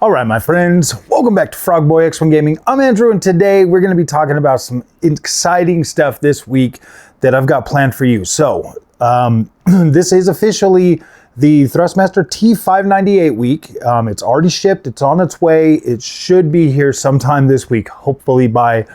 All right, my friends, welcome back to Frogboy X1 Gaming. I'm Andrew, and today we're going to be talking about some exciting stuff this week that I've got planned for you. So, this is officially the Thrustmaster T598 week. It's already shipped. It's on its way. It should be here sometime this week, hopefully by...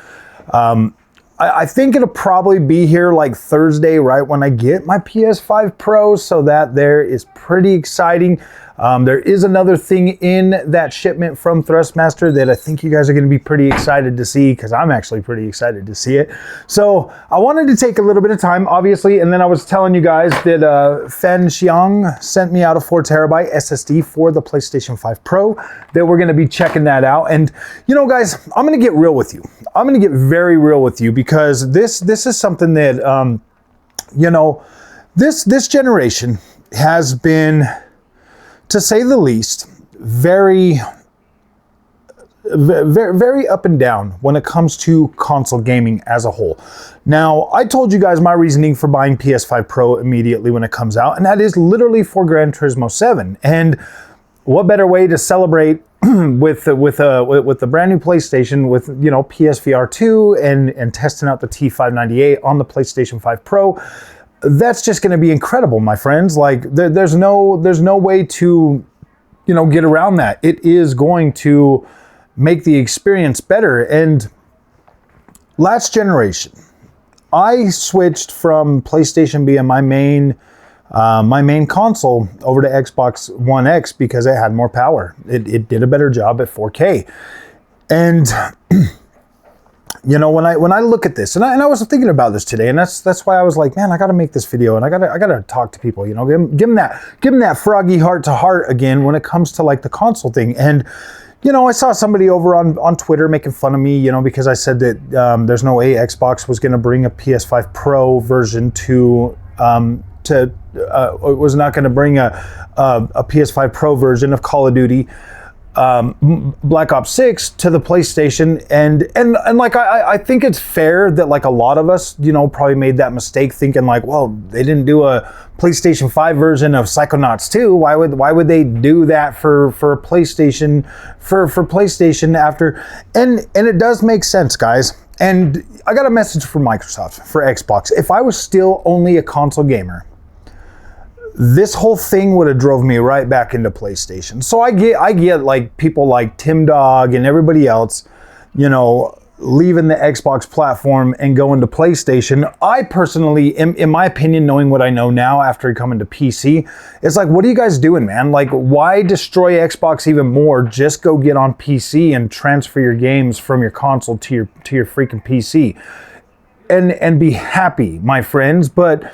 I think it'll probably be here like Thursday, right when I get my PS5 Pro, so that there is pretty exciting. There is another thing in that shipment from Thrustmaster that I think you guys are going to be pretty excited to see, because I'm actually pretty excited to see it. So I wanted to take a little bit of time, obviously, and then I was telling you guys that Fanatec sent me out a 4TB SSD for the PlayStation 5 Pro, that we're going to be checking that out. And you know, guys, I'm going to get real with you. I'm going to get very real with you, because this is something that, you know, this generation has been, to say the least, very up and down when it comes to console gaming as a whole. Now, I told you guys my reasoning for buying PS5 Pro immediately when it comes out, and that is literally for Gran Turismo 7. And what better way to celebrate with the brand new PlayStation, with, you know, PSVR 2 and testing out the T598 on the PlayStation 5 Pro. That's just going to be incredible, my friends. Like, there's no way to, you know, get around that. It is going to make the experience better. And last generation, I switched from PlayStation being my main console over to Xbox One X because it had more power. It did a better job at 4K. And you know, when I look at this, and I was thinking about this today, and that's why I was like, man, I got to make this video, and I gotta talk to people. You know, give them that froggy heart to heart again when it comes to like the console thing. And you know, I saw somebody over on Twitter making fun of me, you know, because I said that there's no way Xbox was going to bring a PS5 Pro version was not going to bring a PS5 Pro version of Call of Duty Black Ops 6 to the PlayStation, and like I think it's fair that like a lot of us, you know, probably made that mistake thinking like, well, they didn't do a PlayStation 5 version of Psychonauts 2. Why would they do that for PlayStation for PlayStation after? And it does make sense, guys. And I got a message from Microsoft for Xbox. If I was still only a console gamer, this whole thing would have drove me right back into PlayStation. So I get like people like Tim Dog and everybody else, you know, leaving the Xbox platform and going to PlayStation. I personally, in my opinion, knowing what I know now after coming to PC, it's like, what are you guys doing, man? Like, why destroy Xbox even more? Just go get on PC and transfer your games from your console to your freaking PC, and be happy, my friends. But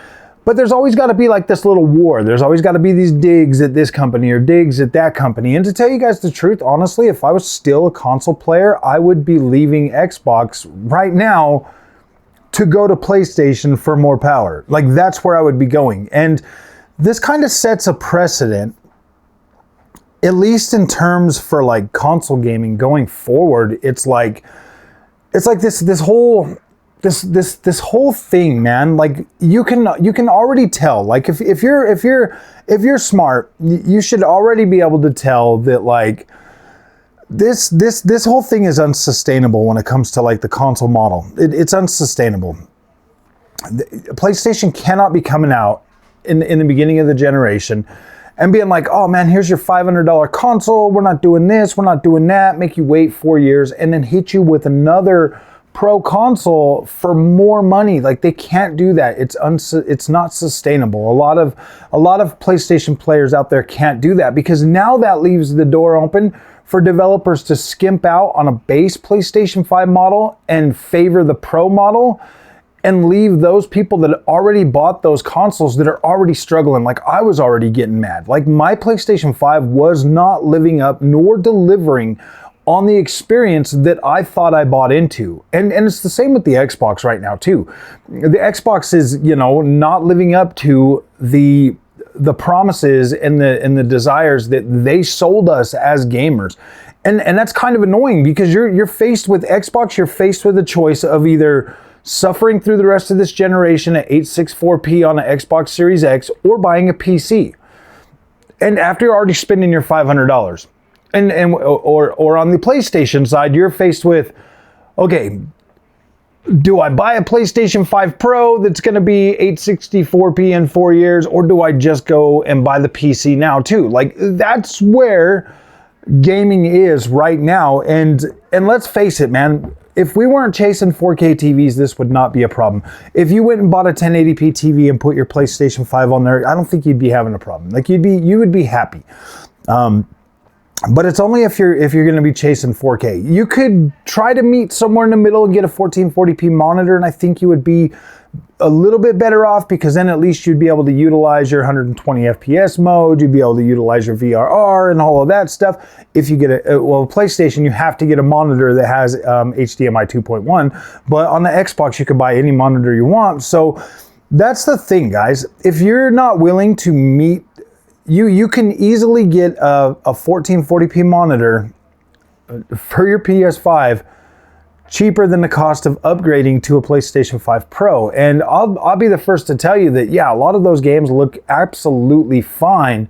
there's always got to be like this little war. There's always got to be these digs at this company or digs at that company. And to tell you guys the truth, honestly, if I was still a console player, I would be leaving Xbox right now to go to PlayStation for more power. Like, that's where I would be going. And this kind of sets a precedent, at least in terms for like console gaming going forward. It's like this whole thing, man. Like, you can already tell, like, if you're smart, you should already be able to tell that like this whole thing is unsustainable when it comes to like the console model. It's unsustainable. PlayStation cannot be coming out in the beginning of the generation and being like, oh man, here's your $500 console, we're not doing this, we're not doing that, make you wait 4 years, and then hit you with another Pro console for more money. Like, they can't do that. It's not sustainable. A lot of PlayStation players out there can't do that, because now that leaves the door open for developers to skimp out on a base PlayStation 5 model and favor the Pro model, and leave those people that already bought those consoles that are already struggling. Like, I was already getting mad. Like, my PlayStation 5 was not living up nor delivering on the experience that I thought I bought into. And it's the same with the Xbox right now too. The Xbox is, you know, not living up to the promises and the desires that they sold us as gamers. And that's kind of annoying, because you're faced with Xbox, you're faced with a choice of either suffering through the rest of this generation at 864p on an Xbox Series X, or buying a PC. And after you're already spending your $500. or on the PlayStation side, you're faced with, okay, do I buy a PlayStation 5 Pro that's going to be 864p in 4 years, or do I just go and buy the PC now too? Like, that's where gaming is right now. And let's face it, man, if we weren't chasing 4K TVs, this would not be a problem. If you went and bought a 1080p TV and put your PlayStation 5 on there, I don't think you'd be having a problem. Like, you would be happy. But it's only if you're going to be chasing 4K. You could try to meet somewhere in the middle and get a 1440p monitor, and I think you would be a little bit better off, because then at least you'd be able to utilize your 120 FPS mode, you'd be able to utilize your VRR and all of that stuff. If you get PlayStation, you have to get a monitor that has HDMI 2.1, but on the Xbox, you could buy any monitor you want. So that's the thing, guys. If you're not willing to meet, you can easily get a 1440p monitor for your PS5 cheaper than the cost of upgrading to a PlayStation 5 Pro. And I'll be the first to tell you that, yeah, a lot of those games look absolutely fine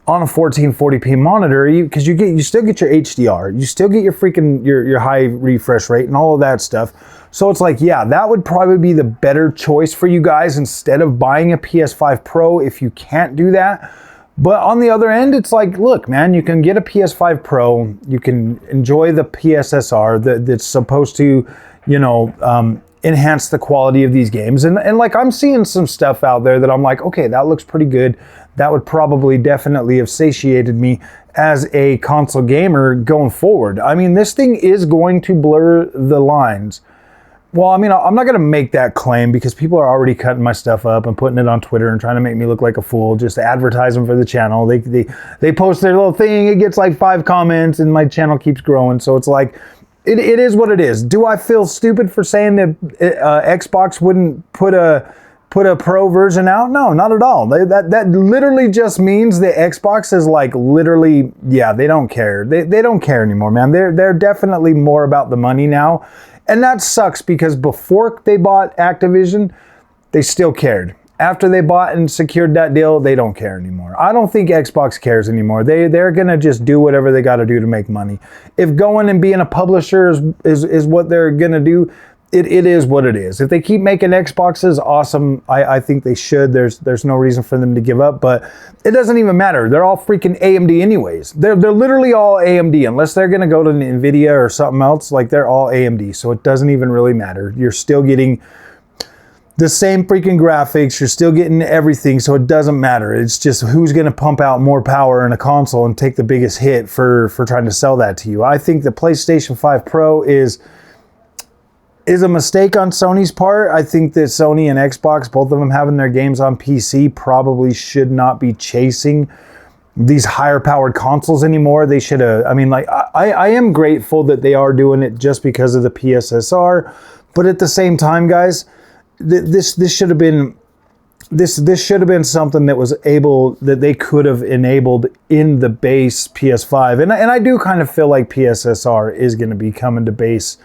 on a 1440p monitor, because you still get your HDR, you still get your freaking your high refresh rate and all of that stuff. So it's like, yeah, that would probably be the better choice for you guys instead of buying a PS5 Pro if you can't do that. But on the other end, it's like, look, man, you can get a PS5 Pro, you can enjoy the PSSR that's supposed to, enhance the quality of these games. And like, I'm seeing some stuff out there that I'm like, okay, that looks pretty good. That would probably definitely have satiated me as a console gamer going forward. I mean, this thing is going to blur the lines. Well, I mean, I'm not going to make that claim, because people are already cutting my stuff up and putting it on Twitter and trying to make me look like a fool just to advertise them for the channel. They post their little thing, it gets like 5 comments, and my channel keeps growing. So it's like, it is what it is. Do I feel stupid for saying that Xbox wouldn't put a Pro version out? No, not at all. That literally just means that Xbox is like, literally, yeah, they don't care. They don't care anymore, man. They're definitely more about the money now. And that sucks, because before they bought Activision, they still cared. After they bought and secured that deal, they don't care anymore. I don't think Xbox cares anymore. They're going to just do whatever they got to do to make money. If going and being a publisher is what they're going to do, it is what it is. If they keep making Xboxes, awesome. I think they should. There's no reason for them to give up, but it doesn't even matter. They're all freaking AMD anyways. They're literally all AMD, unless they're going to go to NVIDIA or something else. Like, they're all AMD, so it doesn't even really matter. You're still getting the same freaking graphics. You're still getting everything, so it doesn't matter. It's just who's going to pump out more power in a console and take the biggest hit for trying to sell that to you. I think the PlayStation 5 Pro is a mistake on Sony's part. I think that Sony and Xbox, both of them having their games on PC, probably should not be chasing these higher powered consoles anymore. They should have, I mean, like, I am grateful that they are doing it just because of the PSSR, but at the same time, guys, this should have been something that they could have enabled in the base PS5. And I do kind of feel like PSSR is going to be coming to base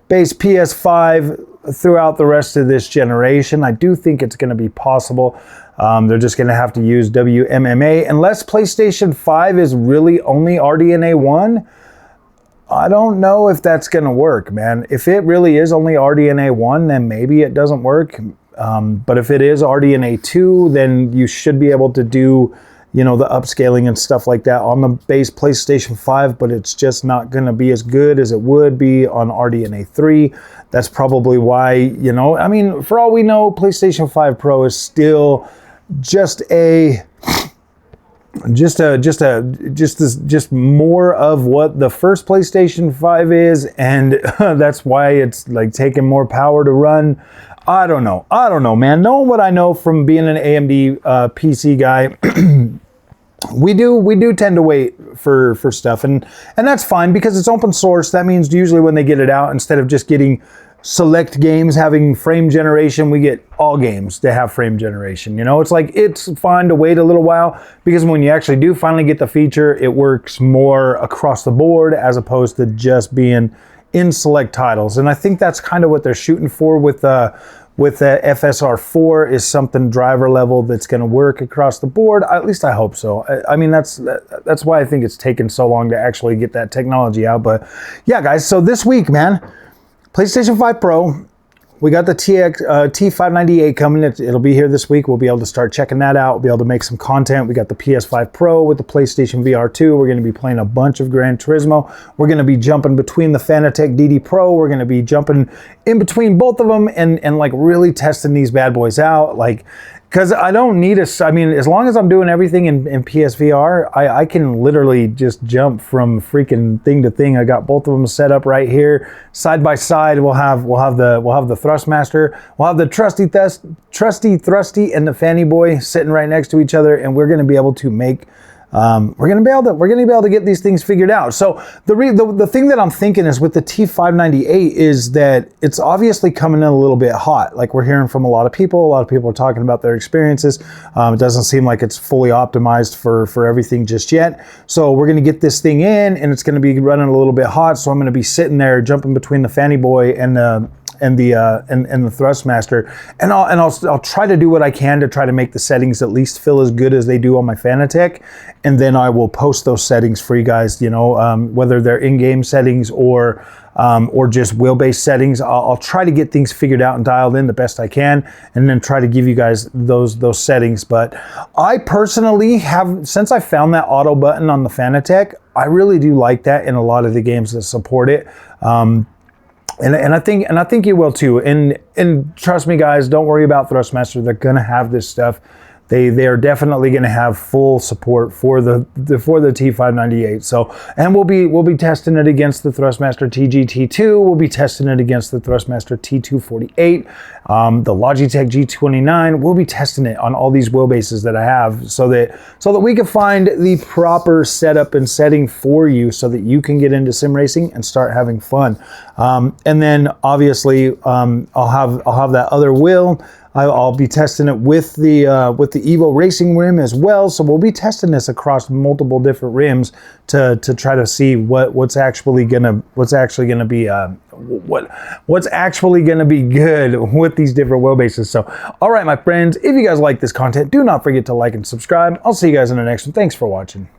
PS5 throughout the rest of this generation. I do think it's going to be possible. They're just going to have to use WMMA. Unless PlayStation 5 is really only RDNA 1, I don't know if that's going to work, man. If it really is only RDNA 1, then maybe it doesn't work. But if it is RDNA 2, then you should be able to do, the upscaling and stuff like that on the base PlayStation 5, but it's just not going to be as good as it would be on RDNA 3. That's probably why, I mean, for all we know, PlayStation 5 Pro is still just more of what the first PlayStation 5 is, and that's why it's like taking more power to run. I don't know, man. Knowing what I know from being an AMD PC guy, we do tend to wait for stuff, and that's fine, because it's open source. That means usually when they get it out, instead of just getting select games having frame generation, we get all games to have frame generation. It's like, it's fine to wait a little while, because when you actually do finally get the feature, it works more across the board as opposed to just being in select titles. And I think that's kind of what they're shooting for with with the FSR4 is something driver level that's going to work across the board. At least I hope so. I mean, that's why I think it's taken so long to actually get that technology out. But yeah, guys, so this week, man, PlayStation 5 Pro, we got the T598 coming. It'll be here this week. We'll be able to start checking that out. We'll be able to make some content. We got the PS5 Pro with the PlayStation VR 2. We're going to be playing a bunch of Gran Turismo. We're going to be jumping between the Fanatec DD Pro. We're going to be jumping in between both of them and like really testing these bad boys out. Like, because I don't need I mean, as long as I'm doing everything in PSVR, I can literally just jump from freaking thing to thing. I got both of them set up right here, side by side. We'll have the Thrustmaster. We'll have the trusty Thrusty and the Fanny Boy sitting right next to each other, and we're going to be able to make. We're gonna be able to get these things figured out. So the thing that I'm thinking is with the T598 is that it's obviously coming in a little bit hot. Like we're hearing from a lot of people. A lot of people are talking about their experiences. It doesn't seem like it's fully optimized for everything just yet. So we're gonna get this thing in, and it's gonna be running a little bit hot. So I'm gonna be sitting there jumping between the Fanny Boy and the Thrustmaster, and I'll try to do what I can to try to make the settings at least feel as good as they do on my Fanatec, and then I will post those settings for you guys. You know, whether they're in-game settings or just wheelbase settings. I'll try to get things figured out and dialed in the best I can, and then try to give you guys those settings. But I personally have, since I found that auto button on the Fanatec, I really do like that in a lot of the games that support it. And I think you will too. And trust me, guys, don't worry about Thrustmaster. They're gonna have this stuff. They are definitely gonna have full support for the T598. So, and we'll be testing it against the Thrustmaster TG-T2. We'll be testing it against the Thrustmaster T248, the Logitech G29. We'll be testing it on all these wheelbases that I have, so that we can find the proper setup and setting for you, so that you can get into sim racing and start having fun. And then obviously I'll have that other wheel. I'll be testing it with the Evo Racing rim as well. So we'll be testing this across multiple different rims to try to see what's actually gonna be good with these different wheelbases. So, all right, my friends, if you guys like this content, do not forget to like and subscribe. I'll see you guys in the next one. Thanks for watching.